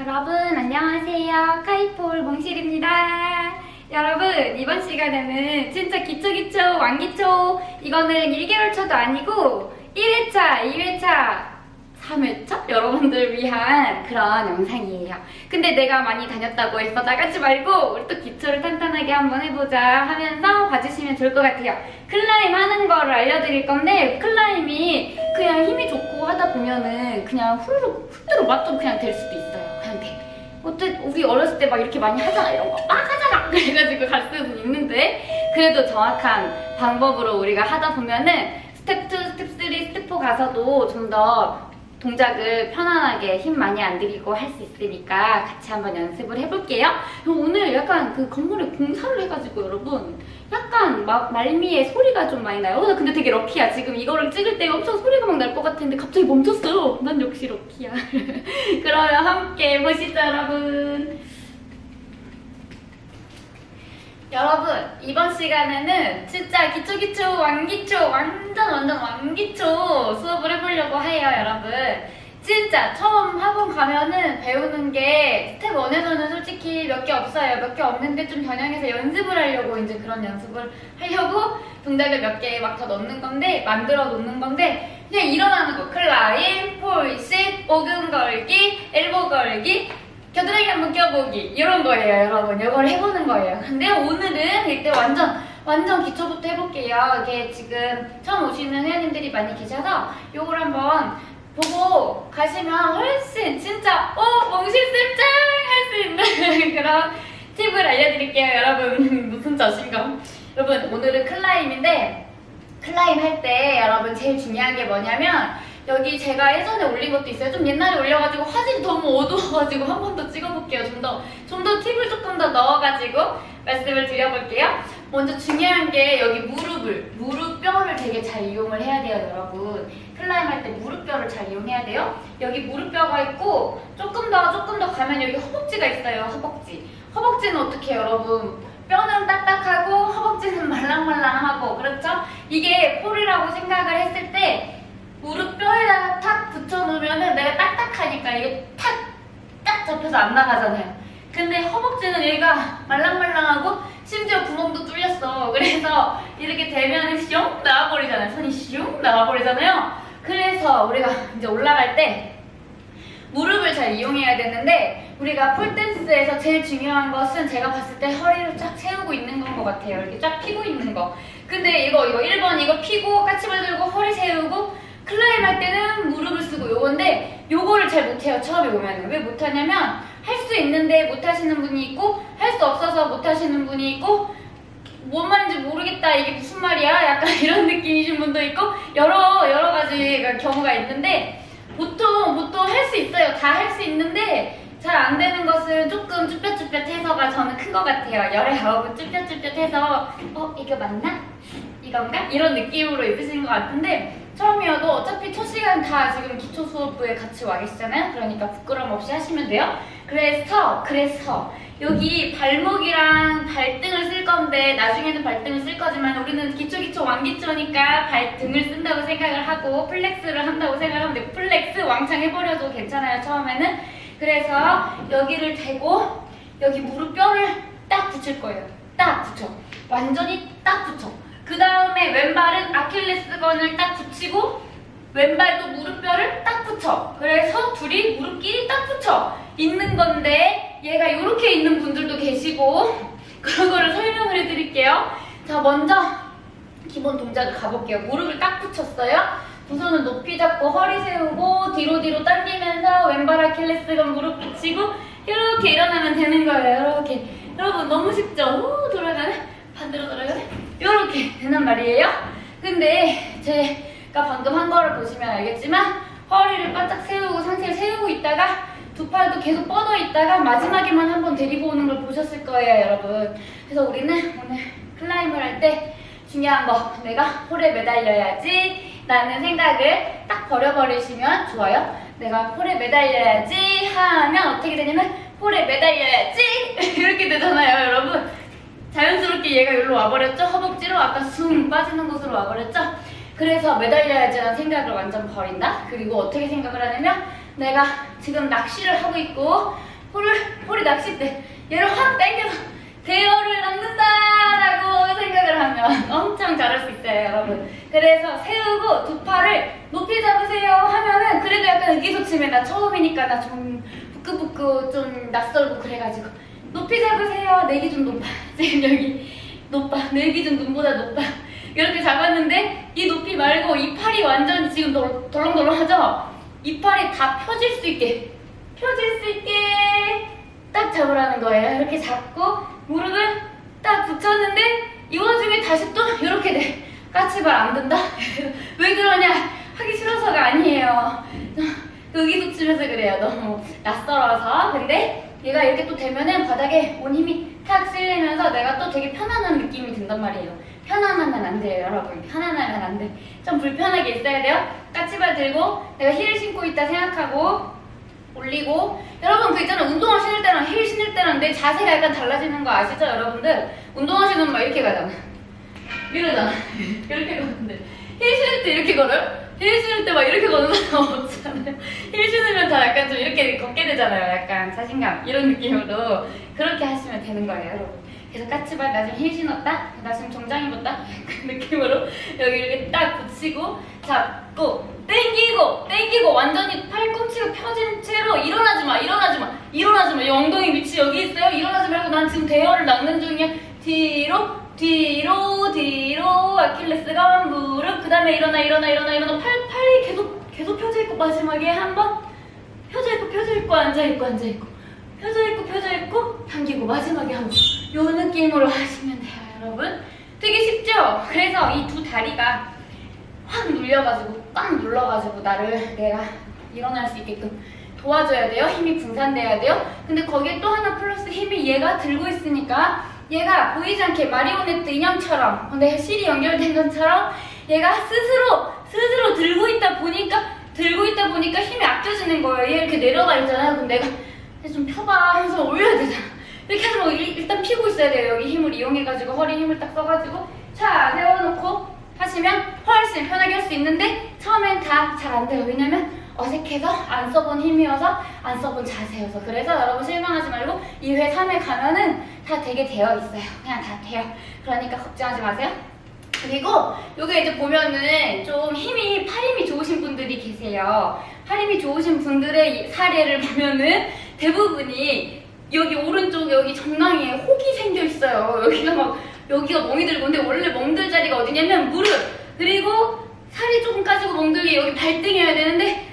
여러분 안녕하세요. 카이폴 몽실입니다. 여러분 이번 시간에는 진짜 기초기초 왕기초, 이거는 1개월차도 아니고 1회차, 2회차, 3회차? 여러분들 위한 그런 영상이에요. 근데 내가 많이 다녔다고 해서 나가지 말고 우리 또 기초를 탄탄하게 한번 해보자 하면서 봐주시면 좋을 것 같아요. 클라임 하는 거를 알려드릴 건데, 클라임이 그냥 힘이 좋고 하다 보면은 그냥 훅대로 맞춰도 그냥 될 수도 있어요. 그냥 돼. 우리 어렸을 때 막 이렇게 많이 하잖아. 이런 거 막 하잖아. 그래가지고 갈 수는 있는데, 그래도 정확한 방법으로 우리가 하다 보면은 스텝 2, 스텝 3, 스텝 4 가서도 좀 더 동작을 편안하게 힘 많이 안 들이고 할 수 있으니까 같이 한번 연습을 해볼게요. 오늘 약간 그 건물에 공사를 해가지고 여러분 약간 막 말미에 소리가 좀 많이 나요. 나 근데 되게 럭키야. 지금 이거를 찍을 때 엄청 소리가 막 날 것 같은데 갑자기 멈췄어요. 난 역시 럭키야. 그러면 함께 보시죠 여러분. 여러분 이번 시간에는 진짜 기초 왕기초, 완전 왕기초 수업을 해보려고 해요. 여러분 진짜 처음 학원 가면은 배우는 게 스텝 1에서는 솔직히 몇 개 없어요. 몇 개 없는데 좀 변형해서 연습을 하려고, 이제 그런 연습을 하려고 동작을 몇 개 막 더 넣는 건데, 만들어 놓는 건데, 그냥 일어나는 거 클라임, 폴십, 오금 걸기, 엘보 걸기, 겨드랑이 한번 껴보기, 이런 거예요. 여러분 이걸 해보는 거예요. 근데 오늘은 일단 완전 기초부터 해볼게요. 이게 지금 처음 오시는 회원님들이 많이 계셔서 요걸 한번 보고 가시면 훨씬 진짜 몽실쌤 짱! 할 수 있는 그런 팁을 알려드릴게요. 여러분 무슨 자신감. 여러분 오늘은 클라임인데, 클라임 할 때 여러분 제일 중요한 게 뭐냐면, 여기 제가 예전에 올린 것도 있어요. 좀 옛날에 올려가지고 화질이 너무 어두워가지고 한 번 더 찍어볼게요. 좀 더 팁을 조금 더 넣어가지고 말씀을 드려볼게요. 먼저 중요한 게 여기 무릎뼈를 되게 잘 이용을 해야 돼요. 여러분 클라임 할 때 무릎뼈를 잘 이용해야 돼요. 여기 무릎뼈가 있고 조금 더 가면 여기 허벅지가 있어요. 허벅지는 어떻게 해요 여러분? 뼈는 딱딱하고 허벅지는 말랑말랑하고, 그렇죠? 이게 폴이라고 생각을 했을 때 무릎뼈에다가 탁 붙여놓으면은 내가 딱딱하니까 이게 딱 잡혀서 안 나가잖아요. 근데 허벅지는 얘가 말랑말랑하고 심지어 구멍도 뚫렸어. 그래서 이렇게 되면은 슝 나와버리잖아요. 손이 슝 나와버리잖아요. 그래서 우리가 이제 올라갈 때 무릎을 잘 이용해야 되는데, 우리가 폴댄스에서 제일 중요한 것은 제가 봤을 때 허리를 쫙 세우고 있는 건 것 같아요. 이렇게 쫙 펴고 있는 거. 근데 이거 1번 이거 펴고 까치발 들고 허리 세우고, 클라임 할 때는 무릎을 쓰고 요건데, 요거를 잘 못해요. 처음에 오면은. 왜 못하냐면 할 수 있는데 못하시는 분이 있고, 할 수 없어서 못하시는 분이 있고, 뭔 말인지 모르겠다 이게 무슨 말이야 약간 이런 느낌이신 분도 있고, 여러 가지 경우가 있는데, 보통 할 수 있어요. 다 할 수 있는데 잘 안 되는 것은 조금 쭈뼛쭈뼛해서가 저는 큰 것 같아요. 열에 아홉은 쭈뼛쭈뼛해서 이거 맞나? 이건가? 이런 느낌으로 있으신 것 같은데, 처음이어도 어차피 첫 시간 다 지금 기초 수업부에 같이 와 계시잖아요. 그러니까 부끄럼 없이 하시면 돼요. 그래서 여기 발목이랑 발등을 쓸 건데, 나중에는 발등을 쓸 거지만 우리는 기초 왕기초니까 발등을 쓴다고 생각을 하고 플렉스를 한다고 생각하면 되고, 플렉스 왕창 해버려도 괜찮아요 처음에는. 그래서 여기를 대고 여기 무릎뼈를 딱 붙일 거예요. 딱 붙여. 완전히 딱 붙여. 그 다음에 왼발은 아킬레스건을 딱 붙이고, 왼발도 무릎뼈를 딱 붙여. 그래서 둘이 무릎끼리 딱 붙여 있는 건데, 얘가 이렇게 있는 분들도 계시고, 그런 거를 설명을 해드릴게요. 자, 먼저 기본 동작을 가볼게요. 무릎을 딱 붙였어요. 두 손은 높이 잡고 허리 세우고 뒤로 당기면서 왼발 아킬레스건 무릎 붙이고 이렇게 일어나면 되는 거예요. 이렇게. 여러분 너무 쉽죠? 돌아가네? 반대로 돌아가네? 이렇게 되는 말이에요. 근데 제가 방금 한 거를 보시면 알겠지만, 허리를 바짝 세우고 상체를 세우고 있다가 두 팔도 계속 뻗어 있다가 마지막에만 한번 데리고 오는 걸 보셨을 거예요 여러분. 그래서 우리는 오늘 클라임을 할 때 중요한 거, 내가 폴에 매달려야지 라는 생각을 딱 버려버리시면 좋아요. 내가 폴에 매달려야지 하면 어떻게 되냐면, 폴에 매달려야지 이렇게 되잖아요 여러분. 자연스럽게 얘가 여기로 와버렸죠? 허벅지로 아까 숭 빠지는 곳으로 와버렸죠? 그래서 매달려야지라는 생각을 완전 버린다. 그리고 어떻게 생각을 하냐면, 내가 지금 낚시를 하고 있고 폴이 낚싯대 얘를 확 당겨서 대어를 낚는다라고 생각을 하면 엄청 잘할 수 있어요, 여러분. 그래서 세우고 두 팔을 높이 잡으세요 하면은 그래도 약간 의기소침해. 나 처음이니까 나 좀 부끄부끄 좀 낯설고 그래가지고 높이 잡으세요. 내 기준 높아. 지금 여기 높아. 내 기준 눈보다 높아. 이렇게 잡았는데 이 높이 말고 이 팔이 완전 지금 덜렁덜렁하죠? 이 팔이 다 펴질 수 있게 딱 잡으라는 거예요. 이렇게 잡고 무릎을 딱 붙였는데 이 와중에 다시 또 이렇게 돼. 까치발 안 된다? 왜 그러냐? 하기 싫어서가 아니에요. 의기소침해서 그래요. 너무 낯설어서. 근데 얘가 이렇게 또 되면은 바닥에 온 힘이 탁 실리면서 내가 또 되게 편안한 느낌이 든단 말이에요. 편안하면 안 돼요, 여러분. 편안하면 안 돼. 좀 불편하게 있어야 돼요. 까치발 들고 내가 힐 신고 있다 생각하고 올리고. 여러분 그 있잖아, 운동화 신을 때랑 힐 신을 때랑 내 자세가 약간 달라지는 거 아시죠, 여러분들? 운동화 신으면 막 이렇게 가잖아. 이러잖아. 이렇게 걷는데 힐 신을 때 이렇게 걸어요? 힐 신을 때 막 이렇게 걷는 사람 없잖아요. 힐 신으면 다 약간 좀 이렇게 걷게 되잖아요. 약간 자신감 이런 느낌으로 그렇게 하시면 되는 거예요, 여러분. 그래서 까치발 나 지금 힐 신었다, 나 지금 정장 입었다 그 느낌으로 여기 이렇게 딱 붙이고 잡고 땡기고 완전히 팔꿈치가 펴진 채로 일어나지 마. 이 엉덩이 밑이 여기 있어요. 일어나지 말고 난 지금 대어를 낚는 중이야. 뒤로 아킬레스건 무릎. 그 다음에 일어나. 팔이 계속 펴져 있고 마지막에 한번 펴져 있고 앉아 있고 펴져 있고 당기고 마지막에 한번 요 느낌으로 하시면 돼요, 여러분. 되게 쉽죠? 그래서 이 두 다리가 확 눌려가지고 꽉 눌러가지고 내가 일어날 수 있게끔 도와줘야 돼요. 힘이 분산돼야 돼요. 근데 거기에 또 하나 플러스 힘이 얘가 들고 있으니까 얘가 보이지 않게 마리오네트 인형처럼 내 실이 연결된 것처럼 얘가 스스로 들고 있다 보니까 힘이 아껴지는 거예요. 얘 이렇게 내려가 있잖아요. 그럼 내가 좀 펴봐 하면서 올려야 되잖아. 이렇게 하면 일단 피고 있어야 돼요. 여기 힘을 이용해가지고 허리 힘을 딱 써가지고 자 세워놓고 하시면 훨씬 편하게 할 수 있는데 처음엔 다 잘 안 돼요. 왜냐면 어색해서 안 써본 힘이어서 안 써본 자세여서. 그래서 여러분 실망하지 말고 2회 3회 가면은 다 되게 되어 있어요. 그냥 다 돼요. 그러니까 걱정하지 마세요. 그리고 요게 이제 보면은 좀 팔 힘이 좋으신 분들이 계세요. 팔 힘이 좋으신 분들의 사례를 보면은 대부분이 여기 오른쪽 여기 정강이에 혹이 생겨 있어요. 여기가 멍이 들고. 근데 원래 멍들 자리가 어디냐면 무릎 그리고 살이 조금 까지고 멍들기 여기 발등이어야 되는데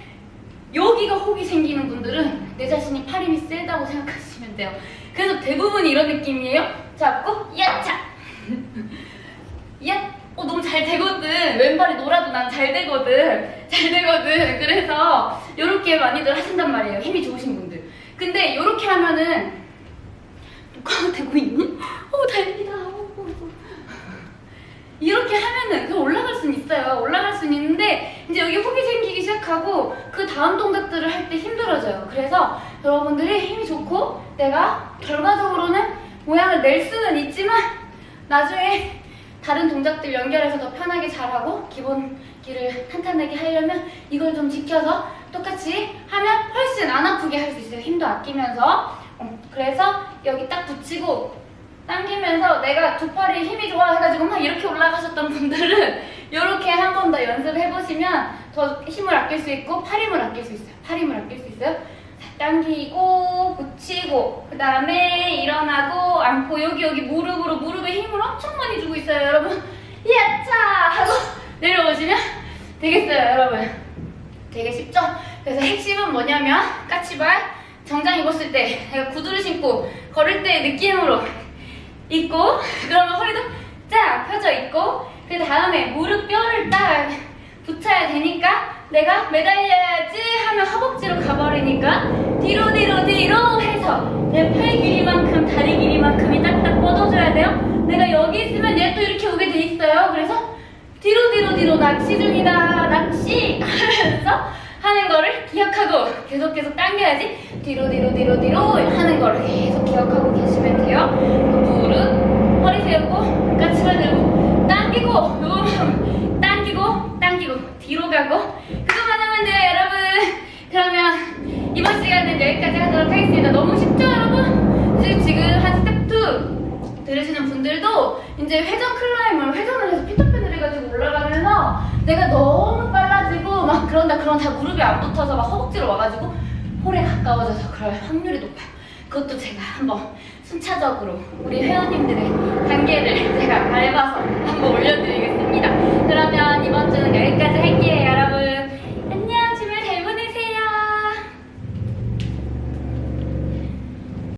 여기가 혹이 생기는 분들은 내 자신이 팔 힘이 세다고 생각하시면 돼요. 그래서 대부분 이런 느낌이에요. 잡고 야차 야 너무 잘 되거든. 왼발이 놀아도 난 잘 되거든. 그래서 이렇게 많이들 하신단 말이에요, 힘이 좋으신 분들. 근데 이렇게 하면은 누가 되고 있니? 다행이다. 이렇게 하면은 올라갈 수는 있어요. 올라갈 수는 있는데 이제 여기 혹이 생기기 시작하고 그 다음 동작들을 할 때 힘들어져요. 그래서 여러분들이 힘이 좋고 내가 결과적으로는 모양을 낼 수는 있지만 나중에 다른 동작들 연결해서 더 편하게 잘하고 기본기를 탄탄하게 하려면 이걸 좀 지켜서 똑같이 하면 훨씬 안 아프게 할 수 있어요. 힘도 아끼면서. 그래서 여기 딱 붙이고 당기면서 내가 두 팔이 힘이 좋아 해가지고 막 이렇게 올라가셨던 분들은 이렇게 한 번 더 연습해보시면 더 힘을 아낄 수 있고 팔 힘을 아낄 수 있어요. 자, 당기고 붙이고 그 다음에 일어나고 앉고 여기 무릎에 힘을 엄청 많이 주고 있어요, 여러분. 야차 하고 내려오시면 되겠어요, 여러분. 되게 쉽죠? 그래서 핵심은 뭐냐면 까치발 정장 입었을 때 내가 구두를 신고 걸을 때 느낌으로 있고 그러면 허리도 쫙 펴져 있고 그 다음에 무릎뼈를 딱 붙여야 되니까 내가 매달려야지 하면 허벅지로 가버리니까 뒤로 해서 내 팔 길이만큼 다리 길이만큼이 딱딱 뻗어줘야 돼요. 내가 여기 있으면 얘 또 이렇게 오게 돼 있어요. 그래서 뒤로 낚시 중이다 낚시 하면서 하는 거를 기억하고 계속 당겨야지. 뒤로 하는 거를 계속 기억하고 계시면 돼요. 무릎 허리 세우고 까치발 들고 당기고 뒤로 가고 그것만 하면 돼요, 여러분. 그러면 이번 시간은 여기까지 하도록 하겠습니다. 너무 쉽죠? 혹시 지금 한 스텝 2 들으시는 분들도 이제 회전 클라임을 회전을 해서 피터팬을 해가지고 올라가면서 내가 너무 빨라지고 막 그런다 무릎이 안 붙어서 막 허벅지로 와가지고 홀에 가까워져서 그럴 확률이 높아요. 그것도 제가 한번 순차적으로 우리 회원님들의 단계를 제가 밟아서 한번 올려드리겠습니다.